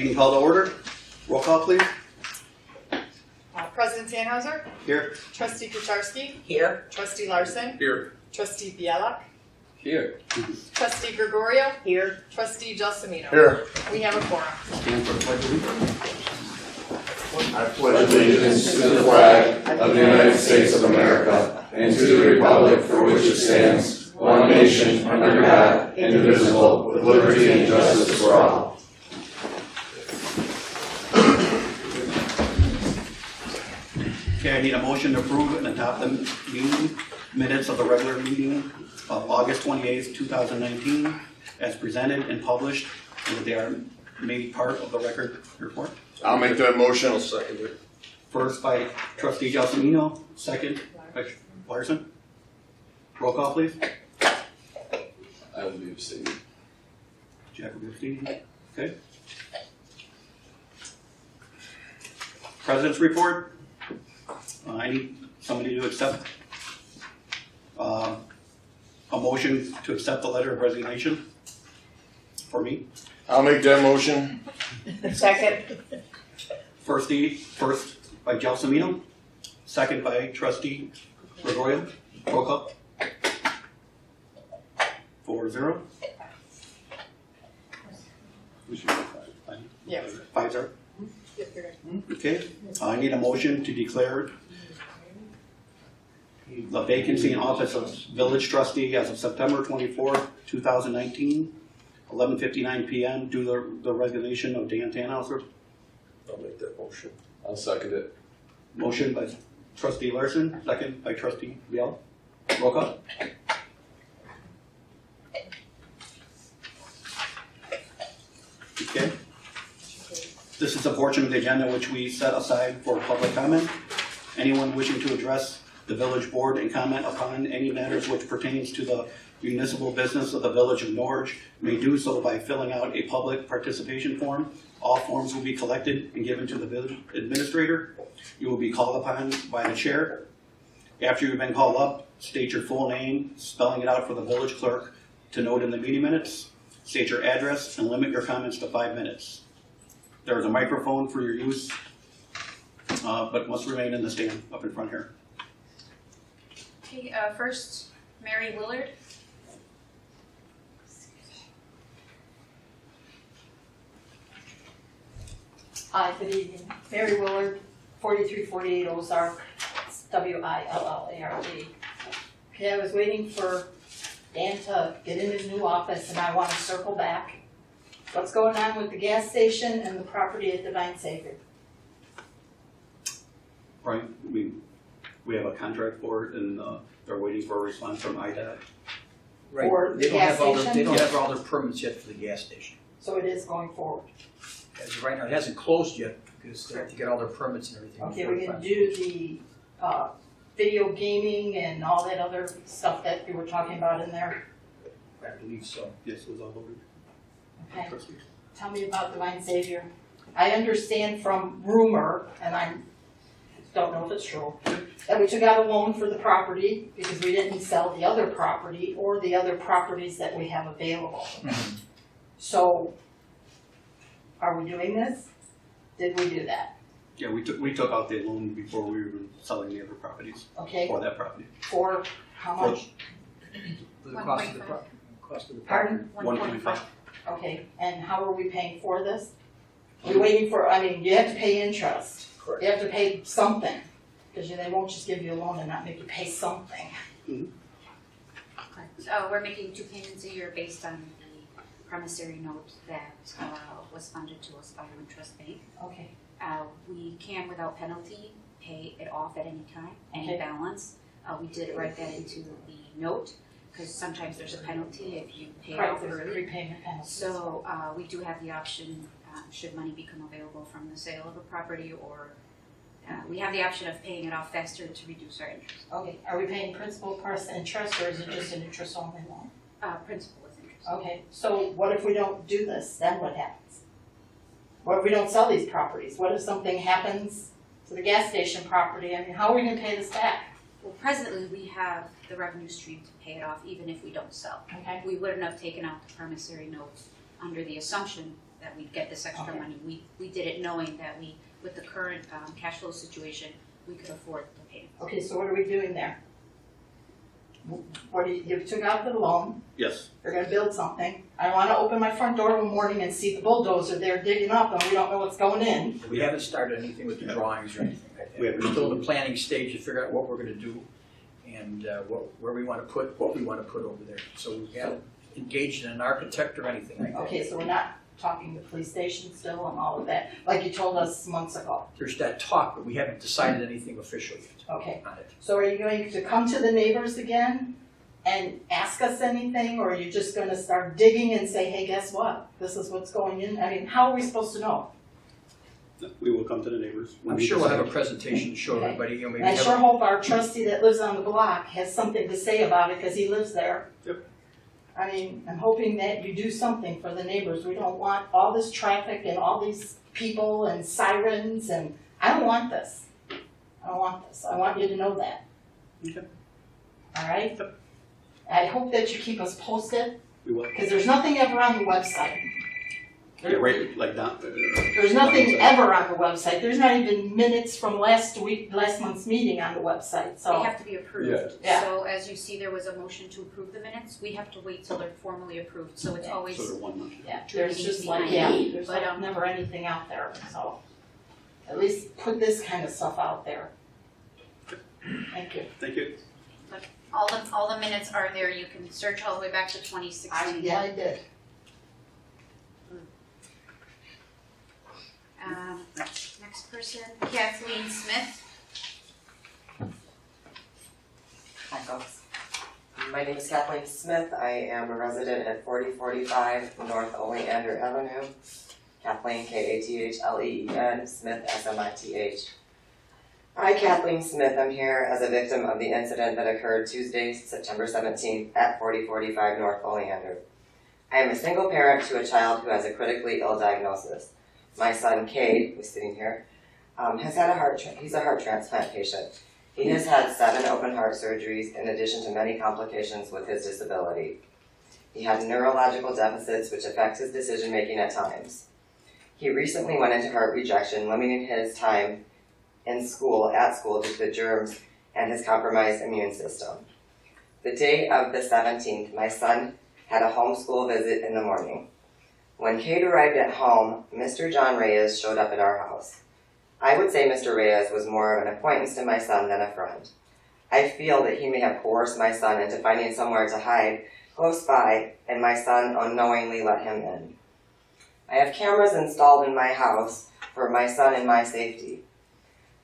Meeting called to order. Roll call, please. President Tannhauser? Here. Trustee Kucharski? Here. Trustee Larson? Here. Trustee Bielak? Here. Trustee Gregorio? Here. Trustee Gelsomino? Here. We have a quorum. Stand for the pledge of allegiance. I pledge allegiance to the flag of the United States of America and to the republic for which it stands, one nation, under God, indivisible, with liberty and justice for all. Okay, I need a motion to approve and adopt the meeting minutes of the regular meeting of August 28th, 2019, as presented and published, and that they are made part of the record report. I'll make that motion. I'll second it. First by Trustee Gelsomino, second by Larson. Roll call, please. I will be abstaining. Jack will be abstaining. Okay. President's report. I need somebody to accept a motion to accept the letter of resignation for me. I'll make that motion. Second. First by Gelsomino, second by Trustee Gregorio. Roll call. 4-0. Yes. 5-0. Okay. I need a motion to declare the vacancy in office of village trustee as of September 24th, 2019, 11:59 p.m. due to the resignation of Dan Tannhauser. I'll make that motion. I'll second it. Motion by Trustee Larson, second by Trustee Biel. Roll call. Okay. This is a portion of the agenda which we set aside for public comment. Anyone wishing to address the village board and comment upon any matters which pertains to the municipal business of the village of Norridge may do so by filling out a public participation form. All forms will be collected and given to the village administrator. You will be called upon by the chair. After you've been called up, state your full name, spelling it out for the village clerk to note in the meeting minutes. State your address and limit your comments to 5 minutes. There is a microphone for your use, but must remain in the stand up in front here. Okay, first, Mary Willard. Hi, good evening. Mary Willard, 4348 Ozark. It's Willard. Okay, I was waiting for Dan to get in his new office, and I want to circle back. What's going on with the gas station and the property at Divine Savior? Right, we have a contract for it, and they're waiting for a response from IDOT. For Right, the gas station? They don't have all their permits yet for the gas station. So it is going forward. As of right now, it hasn't closed yet because they have to get all their permits and everything. Okay, before we it can finally do closes. the video gaming and all that other stuff that you were talking about in there. I believe so. Yes, it was all over. Okay, Trustees. tell me about Divine Savior. I understand from rumor, and I don't know if it's true, that we took out a loan for the property because we didn't sell the other property or the other properties that we have available. So, are we doing this? Did we do that? Yeah, we took out the loan before we were selling the other properties Okay, for that property. for how much? For the cost of the 1.5. property. Cost of the property. Pardon? 1.5. Okay, and how are we paying for this? We're waiting for, I mean, you have to pay interest. Correct. You have to pay something, because they won't just give you a loan and not make you pay something. We're making 2 payments a year based on the promissory note that was funded to us by Trust Bank. Okay, We can, without penalty, pay it off at any time, any Okay. balance. We did write that into the note, because sometimes there's a penalty if you pay it right, off there's a early. prepayment penalty. So we do have the option, should money become available from the sale of a property, or we have the option of paying it off faster to reduce our interest. Okay, are we paying principal plus interest, or is it just an interest only loan? Principal is interest. Okay, so what if we don't do this, then what happens? What if we don't sell these properties? What if something happens to the gas station property? I mean, how are we gonna pay this back? Well, presently, we have the revenue stream to pay it off even if we don't sell. Okay, We wouldn't have taken out the promissory note under the assumption that we'd get this extra Okay. money. We did it knowing that we, with the current cash flow situation, we could afford the payment. Okay, so what are we doing there? What do you took out the loan, Yes, they're gonna build something. I wanna open my front door one morning and see the bulldozer there digging up and we don't know what's going in. We haven't started anything with the drawings or anything like that. We're still in the planning stage to figure out what we're gonna do and where we wanna put, what we wanna put over there. So we haven't engaged in an architect or anything like that. Okay, so we're not talking the police station still and all of that, like you told us months ago. There's that talk, but we haven't decided anything official yet Okay, on it. so are you going to come to the neighbors again and ask us anything, or are you just gonna start digging and say, hey, guess what? This is what's going in, I mean, how are we supposed to know? we will come to the neighbors. when I'm we sure we'll have a decide. presentation to show Okay. everybody, you know, maybe And I have sure hope our trustee that lives on the block has something to say about it, cause he lives there. Yep. I mean, I'm hoping that you do something for the neighbors, we don't want all this traffic and all these people and sirens, and I don't want this. I don't want this, I want you to know that. Okay. All right? Yep. I hope that you keep us posted, We will. because there's nothing ever on the website. Yeah, right, like that. There's nothing ever on the website, there's not even minutes from last month's meeting on the website, They so. have to be approved. Yeah. So as you see, there was a motion to approve the minutes. We have to wait till they're formally approved. So it's always, So they're one month. Yeah, Two there's meetings just like, behind. yeah, there's But, like never anything out there, so. At least put this kind of stuff out there. Thank you. Thank you. all the minutes are there. You can search all the way back to 2016. Yeah, I did. Next person, Kathleen Smith. Hi folks. My name is Kathleen Smith. I am a resident at 4045 North Oleander Avenue. Kathleen, Kathleen, Smith, Smith. Hi, Kathleen Smith. I'm here as a victim of the incident that occurred Tuesday, September 17th at 4045 North Oleander. I am a single parent to a child who has a critically ill diagnosis. My son, Cade, who's sitting here, has had he's a heart transplant patient. He has had 7 open heart surgeries in addition to many complications with his disability. He had neurological deficits which affect his decision making at times. He recently went into heart rejection, limiting his time at school due to the germs and his compromised immune system. The day of the 17th, my son had a homeschool visit in the morning. When Kate arrived at home, Mr. John Reyes showed up at our house. I would say Mr. Reyes was more of an acquaintance to my son than a friend. I feel that he may have coerced my son into finding somewhere to hide close by, and my son unknowingly let him in. I have cameras installed in my house for my son and my safety.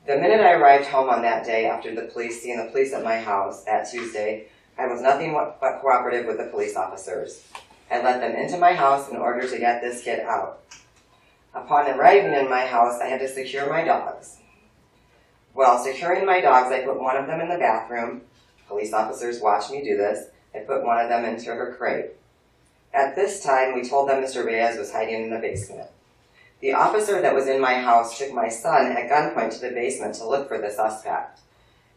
The minute I arrived home on that day after seeing the police at my house that Tuesday, I was nothing but cooperative with the police officers. I let them into my house in order to get this kid out. Upon arriving in my house, I had to secure my dogs. While securing my dogs, I put one of them in the bathroom. Police officers watched me do this. I put one of them into her crate. At this time, we told them Mr. Reyes was hiding in the basement. The officer that was in my house took my son at gunpoint to the basement to look for the suspect.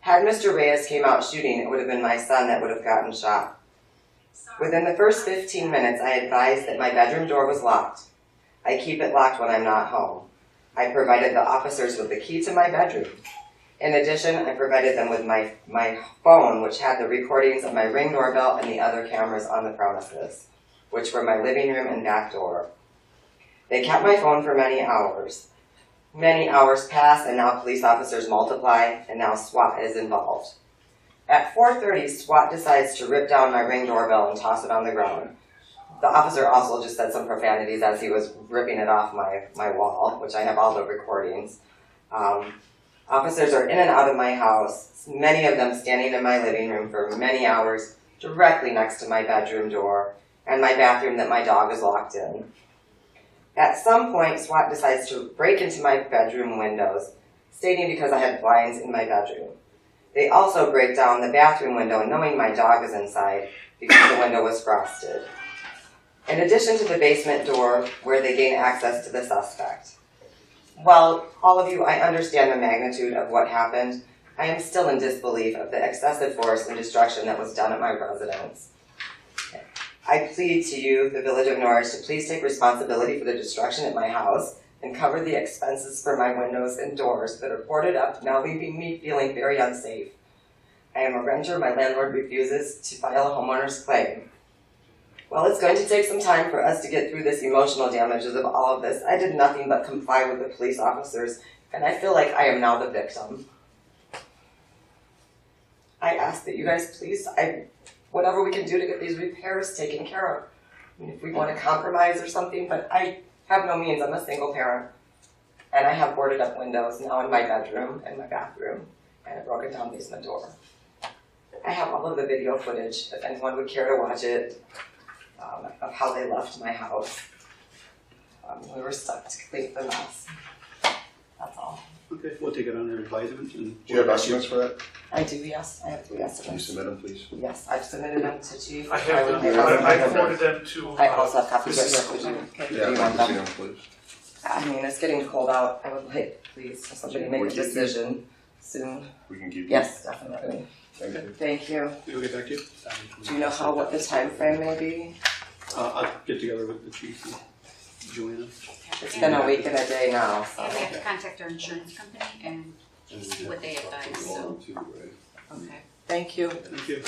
Had Mr. Reyes came out shooting, it would have been my son that would have gotten shot. Within the first 15 minutes, I advised that my bedroom door was locked. I keep it locked when I'm not home. I provided the officers with the key to my bedroom. In addition, I provided them with my phone, which had the recordings of my Ring doorbell and the other cameras on the premises, which were my living room and back door. They kept my phone for many hours. Many hours pass, and now police officers multiply, and now SWAT is involved. At 4:30, SWAT decides to rip down my Ring doorbell and toss it on the ground. The officer also just said some profanities as he was ripping it off my wall, which I have all the recordings. Officers are in and out of my house, many of them standing in my living room for many hours, directly next to my bedroom door, and my bathroom that my dog is locked in. At some point, SWAT decides to break into my bedroom windows, stating because I had blinds in my bedroom. They also break down the bathroom window, knowing my dog is inside because the window was frosted. In addition to the basement door, where they gain access to the suspect. While all of you, I understand the magnitude of what happened, I am still in disbelief of the excessive force and destruction that was done at my residence. I plead to you, the Village of Norridge, to please take responsibility for the destruction at my house and cover the expenses for my windows and doors that are boarded up, now leaving me feeling very unsafe. I am a renter. My landlord refuses to file a homeowner's claim. While it's going to take some time for us to get through this emotional damages of all of this, I did nothing but comply with the police officers, and I feel like I am now the victim. I ask that you guys please, whatever we can do to get these repairs taken care of. I mean, if we want to compromise or something, but I have no means. I'm a single parent, and I have boarded up windows now in my bedroom and my bathroom, and a broken down basement door. I have all of the video footage, if anyone would care to watch it, of how they left my house. We were stuck to clean the mess. That's all. Okay, we'll take it under advisement and. Do you have estimates for that? I do, yes. I have 3 Can you estimates. submit them, please? Yes, I've submitted them to Chief. I have would them, be- I forwarded them to. I also have copies Mrs. right here. Coulter. Do Yeah, you I'd want like to see them? them, please. I mean, it's getting cold out. I would like, please, somebody make a decision soon. We can keep them. Yes, definitely. Thank you. Thank you. We'll get back to you. Do you know what the time frame may be? I'll get together with the chief and Joanna. It's been a week and a day now, so. And we have to contact our insurance company and see what they advise, so, Too, right? okay. Thank you. Thank you.